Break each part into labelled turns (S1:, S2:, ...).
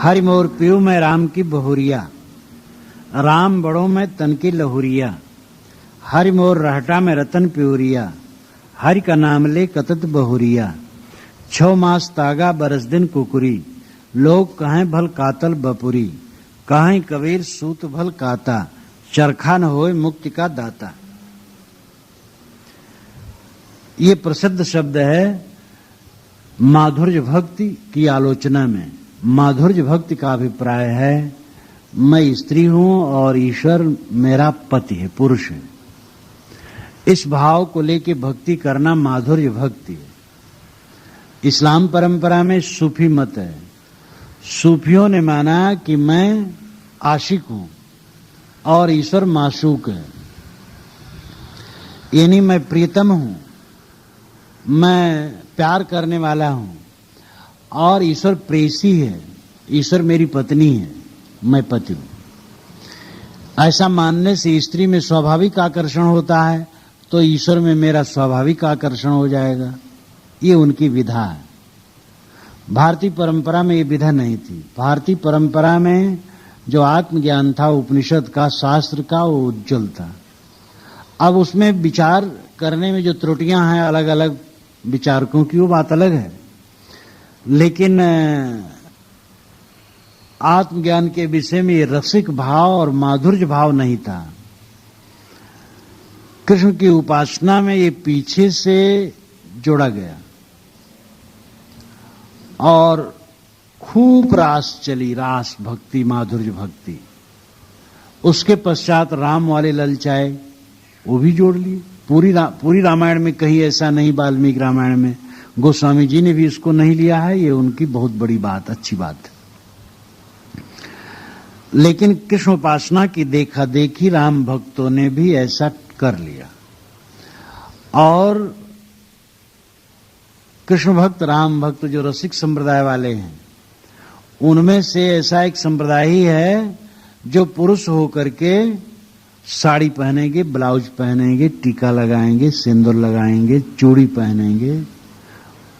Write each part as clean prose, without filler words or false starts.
S1: हरि मोर पियो मैं राम की बहुरिया, राम बड़ो में तन की लहुरिया। हरि मोर रहटा में रतन प्योरिया, हरि का नाम ले कतत बहुरिया। 6 मास तागा बरस दिन कुकुरी, लोग कहें भल कातल बपुरी। कहें कबीर सूत भल काता, चरखा न होए मुक्ति का दाता। ये प्रसिद्ध शब्द है माधुर्य भक्ति की आलोचना में। माधुर्य भक्ति का अभिप्राय है मैं स्त्री हूं और ईश्वर मेरा पति है, पुरुष है। इस भाव को लेके भक्ति करना माधुर्य भक्ति है। इस्लाम परंपरा में सूफी मत है। सूफियों ने माना कि मैं आशिक हूं और ईश्वर माशूक है, यानी मैं प्रीतम हूं, मैं प्यार करने वाला हूं और ईश्वर प्रेसी है, ईश्वर मेरी पत्नी है, मैं पति हूं। ऐसा मानने से स्त्री में स्वाभाविक आकर्षण होता है तो ईश्वर में मेरा स्वाभाविक आकर्षण हो जाएगा। ये उनकी विधा है। भारतीय परंपरा में ये विधा नहीं थी। भारतीय परंपरा में जो आत्मज्ञान था उपनिषद का, शास्त्र का, वो उज्जवल था। अब उसमें विचार करने में जो त्रुटियां हैं अलग अलग विचारकों की, वो बात अलग है, लेकिन आत्मज्ञान के विषय में ये रसिक भाव और माधुर्य भाव नहीं था। कृष्ण की उपासना में ये पीछे से जोड़ा गया और खूब रास चली, रास भक्ति, माधुर्य भक्ति। उसके पश्चात राम वाले ललचाए, वो भी जोड़ लिए। पूरी रामायण में कहीं ऐसा नहीं, वाल्मीकि रामायण में गोस्वामी जी ने भी इसको नहीं लिया है। ये उनकी बहुत बड़ी बात, अच्छी बात है। लेकिन कृष्ण उपासना की देखा देखी राम भक्तों ने भी ऐसा कर लिया और कृष्ण भक्त, राम भक्त जो रसिक संप्रदाय वाले हैं, उनमें से ऐसा एक संप्रदाय ही है जो पुरुष होकर के साड़ी पहनेंगे, ब्लाउज पहनेंगे, टीका लगाएंगे, सिंदूर लगाएंगे, चूड़ी पहनेंगे,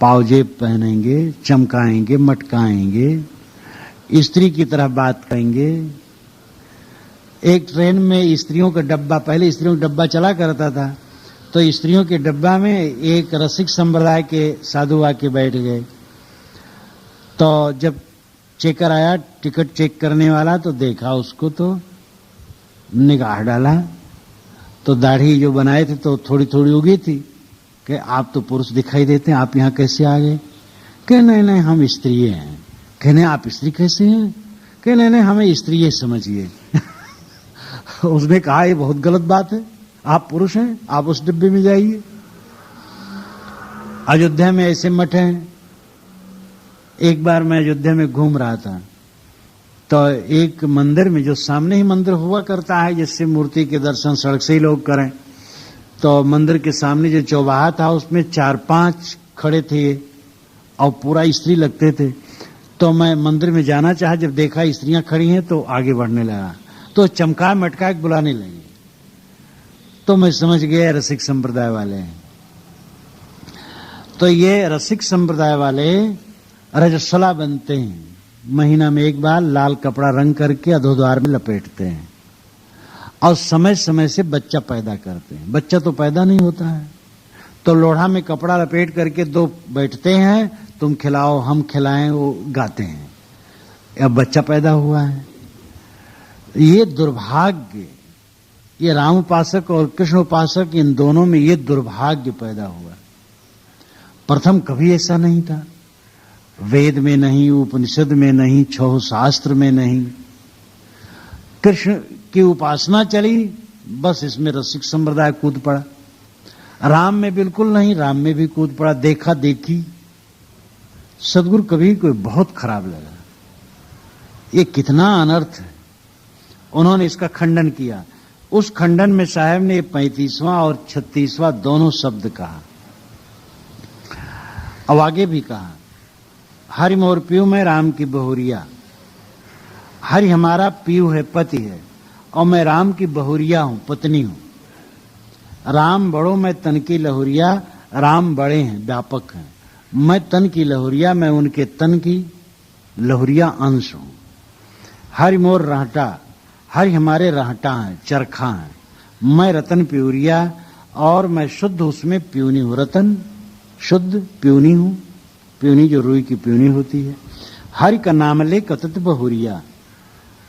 S1: पावजेब पहनेंगे, चमकाएंगे, मटकाएंगे, स्त्री की तरह बात करेंगे। एक ट्रेन में स्त्रियों का डब्बा, पहले स्त्रियों का डब्बा चला करता था, तो स्त्रियों के डब्बा में एक रसिक संप्रदाय के साधु आके बैठ गए। तो जब चेकर आया, टिकट चेक करने वाला, तो देखा उसको, तो निगाह डाला, तो दाढ़ी जो बनाए थे तो थोड़ी थोड़ी उगी थी कि आप तो पुरुष दिखाई देते हैं, आप यहाँ कैसे आ गए? कि नहीं नहीं हम स्त्री हैं। कहने आप स्त्री कैसे हैं? कि नहीं नहीं हमें स्त्री समझिए। उसने कहा ये बहुत गलत बात है, आप पुरुष हैं, आप उस डिब्बे में जाइए। अयोध्या में ऐसे मठ हैं। एक बार मैं अयोध्या में घूम रहा था, तो एक मंदिर में, जो सामने ही मंदिर हुआ करता है जिससे मूर्ति के दर्शन सड़क से ही लोग करें, तो मंदिर के सामने जो चौबाहा था उसमें 4-5 खड़े थे और पूरा स्त्री लगते थे। तो मैं मंदिर में जाना चाहा, जब देखा स्त्रियां खड़ी हैं तो आगे बढ़ने लगा, तो चमका मटका के बुलाने लगे। तो मैं समझ गया रसिक संप्रदाय वाले हैं। तो ये रसिक संप्रदाय वाले रजस्वला बनते हैं। महीना में एक बार लाल कपड़ा रंग करके अधोद्वार में लपेटते हैं और समय समय से बच्चा पैदा करते हैं। बच्चा तो पैदा नहीं होता है, तो लोढ़ा में कपड़ा लपेट करके 2 बैठते हैं, तुम खिलाओ हम खिलाएं, वो गाते हैं। अब बच्चा पैदा हुआ है। ये दुर्भाग्य, ये राम उपासक और कृष्ण उपासक, इन दोनों में ये दुर्भाग्य पैदा हुआ। प्रथम कभी ऐसा नहीं था। वेद में नहीं, उपनिषद में नहीं, 6 शास्त्र में नहीं। कृष्ण की उपासना चली, बस इसमें रसिक संप्रदाय कूद पड़ा। राम में बिल्कुल नहीं, राम में भी कूद पड़ा। देखा देखी सदगुरु कबीर को बहुत खराब लगा। ये कितना अनर्थ है। उन्होंने इसका खंडन किया। उस खंडन में साहब ने 35वां और 36वां दोनों शब्द कहा। अब आगे भी कहा, हरि मोर पियू मैं राम की बहुरिया। हरि हमारा पियू है, पति है, और मैं राम की बहुरिया हूं, पत्नी हूं। राम बड़ो मैं तन की लहुरिया। राम बड़े हैं, व्यापक हैं, मैं तन की लहुरिया, मैं उनके तन की लहुरिया अंश हूं। हरि मोर रहटा, हरि हमारे रहटा है, चरखा है। मैं रतन प्यूरिया और मैं शुद्ध उसमें प्यूनी हूं। रतन शुद्ध, प्यूनी हूं। प्यूनी जो रुई की प्यूनी होती है। हरि का नाम ले कतत बहुरिया,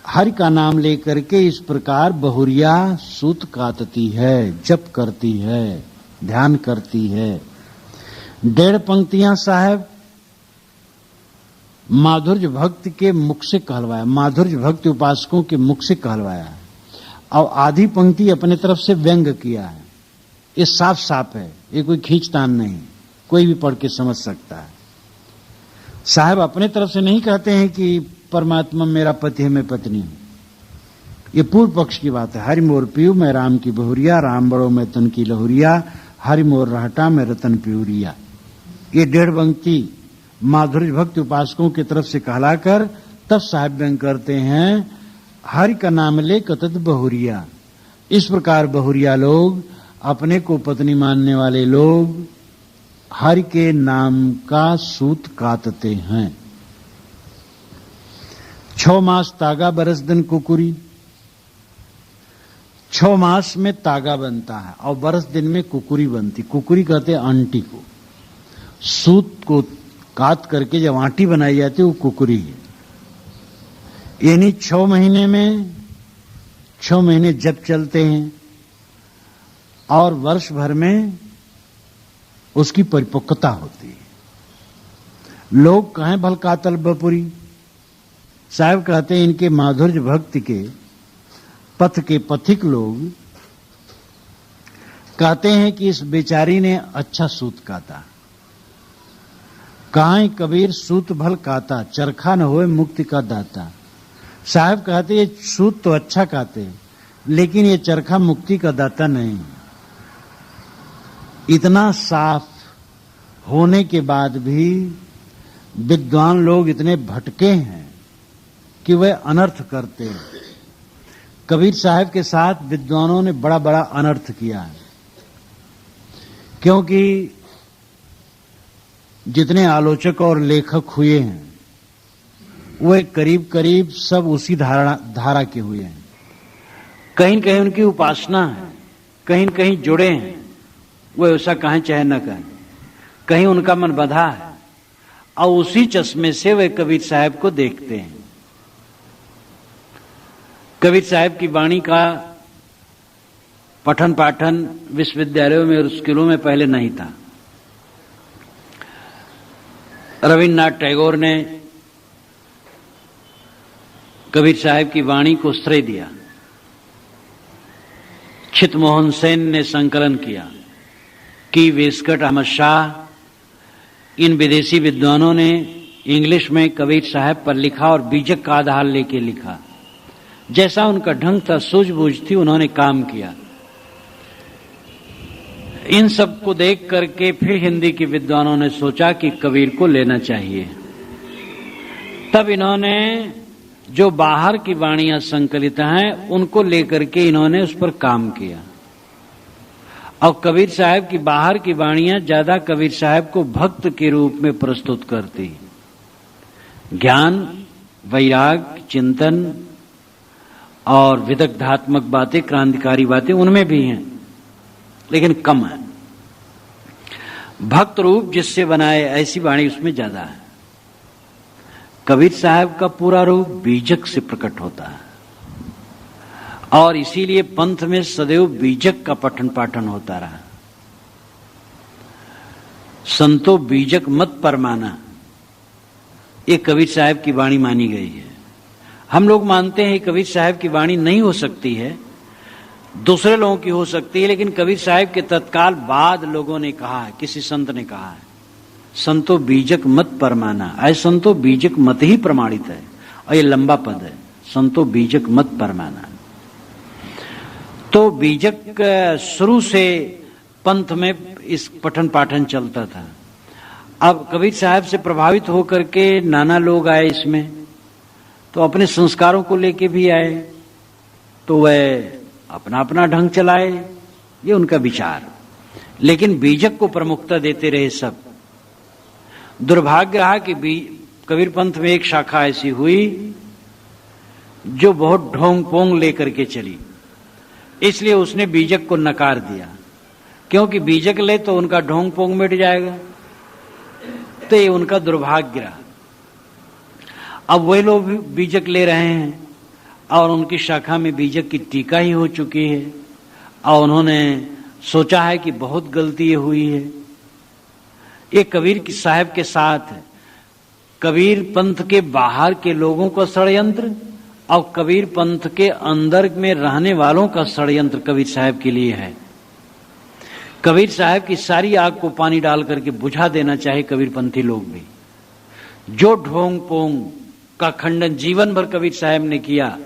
S1: हरि का नाम लेकर के इस प्रकार बहुरिया सूत काटती है, जप करती है, ध्यान करती है। 1.5 पंक्तियां साहब माधुर्य भक्त के मुख से कहलवाया, माधुर्य भक्त उपासकों के मुख से कहलवाया है, और आधी पंक्ति अपने तरफ से व्यंग किया है। ये साफ साफ है, ये कोई खींचतान नहीं, कोई भी पढ़ के समझ सकता है। साहब अपने तरफ से नहीं कहते हैं कि परमात्मा मेरा पति है, मैं पत्नी हूं। ये पूर्व पक्ष की बात है। हरि मोर पीऊ मैं राम की बहुरिया, राम बड़ो मैं तन की लहुरिया, हरि मोर रहटा मैं रतन प्यूरिया। ये 1.5 पंक्ति माधुर्य भक्त उपासकों की तरफ से कहलाकर तब साहब व्यंग करते हैं, हरि का नाम ले कतत बहुरिया। इस प्रकार बहुरिया लोग, अपने को पत्नी मानने वाले लोग, हरि के नाम का सूत काटते हैं। 6 मास तागा बरस दिन कुकुरी। 6 मास में तागा बनता है और बरस दिन में कुकुरी बनती। कुकुरी कहते हैं आंटी को। सूत को काट करके जब आंटी बनाई जाती है वो कुकुरी है। यानी 6 महीने में 6 महीने जब चलते हैं और वर्ष भर में उसकी परिपक्वता होती है। लोग कहें भल कातल बपुरी। साहब कहते हैं इनके माधुर्य भक्ति के पथ के पथिक लोग कहते हैं कि इस बेचारी ने अच्छा सूत काटा। कहां कबीर सूत भल काता, चरखा न होए मुक्ति का दाता। साहब कहते ये सूत तो अच्छा काटे, लेकिन ये चरखा मुक्ति का दाता नहीं। इतना साफ होने के बाद भी विद्वान लोग इतने भटके हैं कि वे अनर्थ करते हैं। कबीर साहब के साथ विद्वानों ने बड़ा बड़ा अनर्थ किया है, क्योंकि जितने आलोचक और लेखक हुए हैं वे करीब करीब सब उसी धारा के हुए हैं। कहीं कहीं उनकी उपासना है, कहीं कहीं जुड़े हैं, वे ऐसा कहें चाहे न कहें, कहीं उनका मन बंधा है और उसी चश्मे से वे कबीर साहब को देखते हैं। कबीर साहब की वाणी का पठन पाठन विश्वविद्यालयों में और स्कूलों में पहले नहीं था। रविन्द्रनाथ टैगोर ने कबीर साहब की वाणी को श्रेय दिया। चित मोहन सेन ने संकलन किया कि वेस्कट, अहमद शाह, इन विदेशी विद्वानों ने इंग्लिश में कबीर साहब पर लिखा और बीजक का आधार लेके लिखा। जैसा उनका ढंग था, सूझबूझ थी, उन्होंने काम किया। इन सब को देख करके फिर हिंदी के विद्वानों ने सोचा कि कबीर को लेना चाहिए। तब इन्होंने जो बाहर की वाणियां संकलित हैं उनको लेकर के इन्होंने उस पर काम किया। और कबीर साहब की बाहर की वाणियां ज्यादा कबीर साहब को भक्त के रूप में प्रस्तुत करती। ज्ञान, वैराग, चिंतन और विदग्धात्मक बातें, क्रांतिकारी बातें उनमें भी हैं, लेकिन कम है। भक्त रूप जिससे बनाए ऐसी वाणी उसमें ज्यादा है। कबीर साहब का पूरा रूप बीजक से प्रकट होता है और इसीलिए पंथ में सदैव बीजक का पठन पाठन होता रहा। संतो बीजक मत परमाना, ये कबीर साहब की वाणी मानी गई है। हम लोग मानते हैं कबीर साहब की वाणी नहीं हो सकती है, दूसरे लोगों की हो सकती है, लेकिन कबीर साहब के तत्काल बाद लोगों ने कहा है, किसी संत ने कहा है, संतो बीजक मत परमाना। ऐ संतो बीजक मत ही प्रमाणित है और ये लंबा पद है, संतो बीजक मत परमाना। तो बीजक शुरू से पंथ में इस पठन पाठन चलता था। अब कबीर साहब से प्रभावित होकर के नाना लोग आए इसमें, तो अपने संस्कारों को लेके भी आए, तो वह अपना अपना ढंग चलाए, ये उनका विचार। लेकिन बीजक को प्रमुखता देते रहे सब। दुर्भाग्य रहा कि कबीर पंथ में एक शाखा ऐसी हुई जो बहुत ढोंग पोंग लेकर के चली, इसलिए उसने बीजक को नकार दिया, क्योंकि बीजक ले तो उनका ढोंग पोंग मिट जाएगा, तो ये उनका दुर्भाग्य रहा। अब वही लोग बीजक ले रहे हैं और उनकी शाखा में बीजक की टीका ही हो चुकी है और उन्होंने सोचा है कि बहुत गलती ये हुई है। ये कबीर की साहब के साथ है, कबीर पंथ के बाहर के लोगों का षड्यंत्र और कबीर पंथ के अंदर में रहने वालों का षड्यंत्र कबीर साहब के लिए है। कबीर साहब की सारी आग को पानी डाल करके बुझा देना चाहे कबीर पंथी लोग भी। जो ढोंग पोंग का खंडन जीवन भर कबीर साहब ने किया,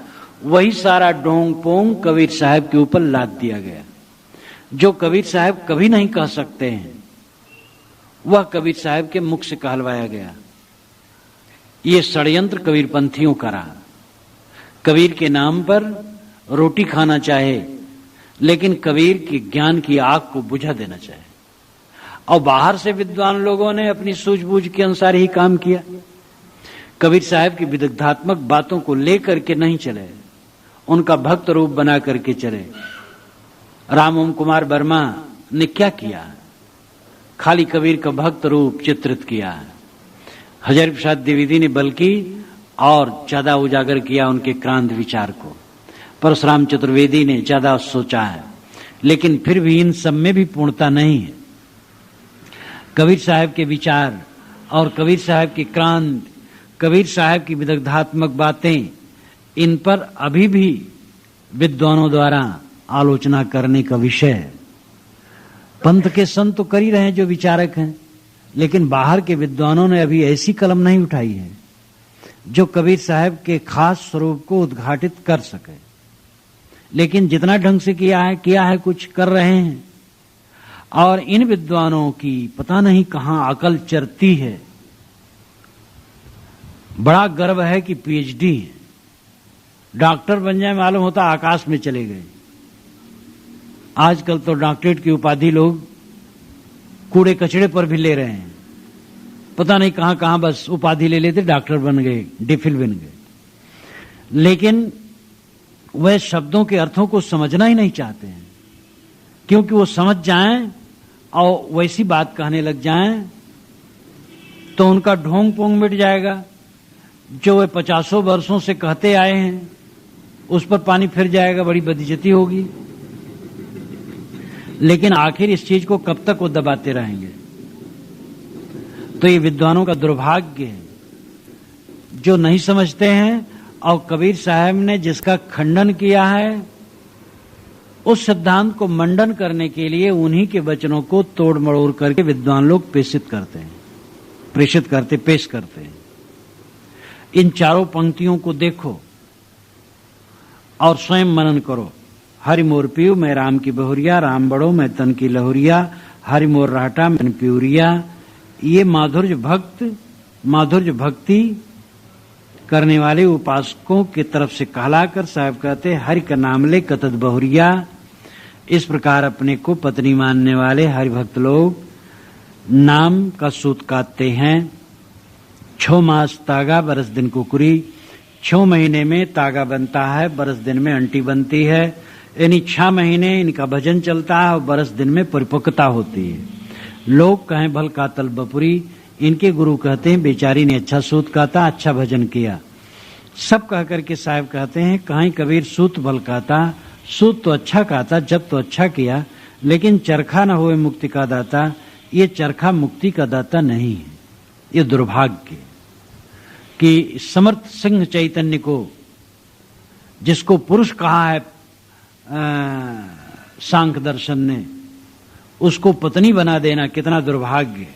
S1: वही सारा ढोंग पोंग कबीर साहब के ऊपर लाद दिया गया। जो कबीर साहब कभी नहीं कह सकते हैं, वह कबीर साहब के मुख से कहलवाया गया। ये षड्यंत्र कबीर पंथियों का रहा। कबीर के नाम पर रोटी खाना चाहे, लेकिन कबीर के ज्ञान की आग को बुझा देना चाहे। और बाहर से विद्वान लोगों ने अपनी सूझबूझ के अनुसार ही काम किया। कबीर साहब की विदग्धात्मक बातों को लेकर के नहीं चले, उनका भक्त रूप बना करके चले। राम ओम कुमार वर्मा ने क्या किया? खाली कबीर का भक्त रूप चित्रित किया। हजारी प्रसाद द्विवेदी ने बल्कि और ज्यादा उजागर किया उनके क्रांत विचार को। परशुराम चतुर्वेदी ने ज्यादा सोचा है, लेकिन फिर भी इन सब में भी पूर्णता नहीं है। कबीर साहब के विचार और कबीर साहब की क्रांत, कबीर साहब की विदग्धात्मक बातें, इन पर अभी भी विद्वानों द्वारा आलोचना करने का विषय है। पंथ के संत तो कर ही रहे हैं जो विचारक हैं, लेकिन बाहर के विद्वानों ने अभी ऐसी कलम नहीं उठाई है जो कबीर साहब के खास स्वरूप को उद्घाटित कर सके। लेकिन जितना ढंग से किया है कुछ कर रहे हैं। और इन विद्वानों की पता नहीं कहां अकल चरती है। बड़ा गर्व है कि पीएचडी है, डॉक्टर बन जाए मालूम होता आकाश में चले गए। आजकल तो डॉक्टरेट की उपाधि लोग कूड़े कचड़े पर भी ले रहे हैं। पता नहीं कहां कहां बस उपाधि ले लेते, डॉक्टर बन गए, डिफिल बन गए। लेकिन वह शब्दों के अर्थों को समझना ही नहीं चाहते हैं, क्योंकि वो समझ जाएं और वैसी बात कहने लग जाएं तो उनका ढोंग पोंग मिट जाएगा। जो वे 50 वर्षों से कहते आए हैं उस पर पानी फिर जाएगा, बड़ी बेइज्जती होगी। लेकिन आखिर इस चीज को कब तक वो दबाते रहेंगे? तो ये विद्वानों का दुर्भाग्य है जो नहीं समझते हैं। और कबीर साहब ने जिसका खंडन किया है, उस सिद्धांत को मंडन करने के लिए उन्हीं के वचनों को तोड़ मड़ोड़ करके विद्वान लोग पेश करते हैं। इन चारों पंक्तियों को देखो और स्वयं मनन करो। हरि मोर पीऊ मैं राम की बहुरिया, राम बड़ो मैं तन की लहुरिया, हरि मोर राहटा मैं प्यूरिया। ये माधुर्य भक्ति करने वाले उपासकों की तरफ से कहलाकर साहब कहते हरि का नाम ले कतत बहुरिया। इस प्रकार अपने को पत्नी मानने वाले हरि भक्त लोग नाम का सूत काटते हैं। 6 मास तागा बरस दिन कुकुरी, 6 महीने में तागा बनता है, बरस दिन में अंटी बनती है। यानी 6 महीने इनका भजन चलता है और बरस दिन में परिपक्वता होती है। लोग कहें भल कातल बपुरी, इनके गुरु कहते हैं बेचारी ने अच्छा सूत काता, अच्छा भजन किया। सब कह करके साहब कहते हैं कहीं कबीर सूत भल काता, सूत तो अच्छा काता, जब तो अच्छा किया, लेकिन चरखा न हुए मुक्ति का दाता। ये चरखा मुक्ति का दाता नहीं है। ये दुर्भाग्य कि समर्थ सिंह चैतन्य को, जिसको पुरुष कहा है सांख्य दर्शन ने, उसको पत्नी बना देना कितना दुर्भाग्य है।